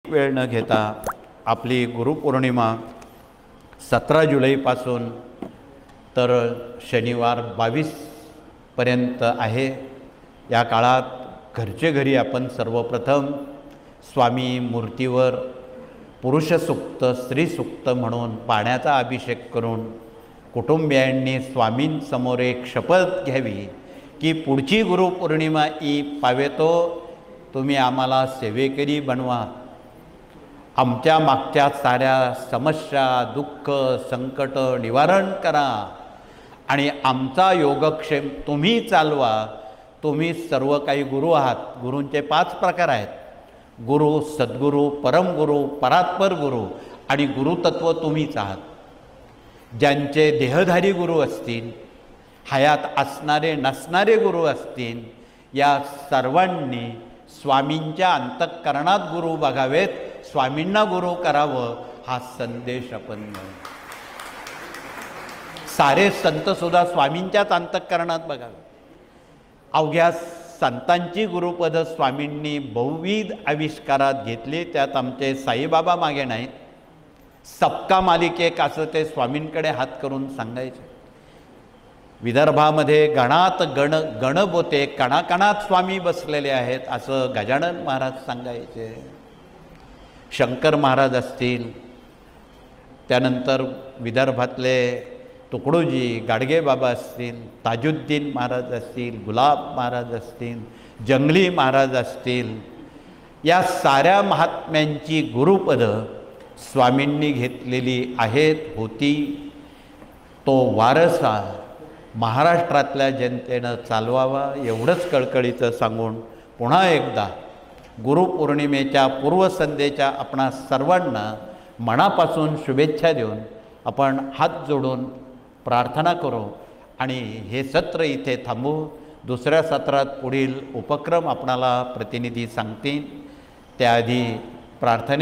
वेळ न घेता आपली गुरुपौर्णिमा 17 जुलैपासून तर शनिवार 22 पर्यंत आहे। या काळात घरचे घरी आपण सर्वप्रथम स्वामी मूर्तीवर पुरुष सूक्त स्त्री सूक्त म्हणून पाण्याचा अभिषेक करून कुटुंबियांनी स्वामींसमोर एक शपथ घ्यावी की पुढची गुरुपौर्णिमा पावेतो तुम्ही आम्हाला सेवेकरी बनवा, आमच्या मागच्या साऱ्या समस्या दुःख संकट निवारण करा आणि आमचा योगक्षेम तुम्ही चालवा। तुम्ही सर्व काही गुरु आहात। गुरूंचे 5 प्रकार आहेत, गुरु, सद्गुरू, परमगुरू, परात्पर गुरु आणि गुरुतत्व तुम्हीच आहात। ज्यांचे देहधारी गुरु असतील, हयात असणारे नसणारे गुरु असतील, या सर्वांनी स्वामींच्या अंतःकरणात गुरु बघावेत, स्वामींना गुरु करावं हा संदेश आपण सारे संत सुद्धा स्वामींच्याच अंतःकरणात बघावे। अवघ्या संतांची गुरुपद स्वामींनी बहुविध आविष्कारात घेतली, त्यात आमचे साईबाबा मागे नाहीत। सबका मालिक एक असं ते स्वामींकडे हात करून सांगायचे। विदर्भामध्ये गणात गण बोते, कणाकणात स्वामी बसलेले आहेत असं गजानन महाराज सांगायचे। शंकर महाराज असतील, त्यानंतर विदर्भातले तुकडोजी गाडगे बाबा असतील, ताजुद्दीन महाराज असतील, गुलाब महाराज असतील, जंगली महाराज असतील, या साऱ्या महात्म्यांची गुरुपद स्वामींनी घेतलेली आहेत होती। तो वारसा महाराष्ट्रातल्या जनतेनं चालवावा एवढंच कळकळीचं सांगून पुन्हा एकदा गुरुपौर्णिमेच्या पूर्वसंध्येच्या आपणा सर्वांना मनापासून शुभेच्छा देऊन आपण हात जोडून प्रार्थना करू आणि हे सत्र इथे थांबवू। दुसऱ्या सत्रात पुढील उपक्रम आपणाला प्रतिनिधी सांगतील, त्याआधी प्रार्थने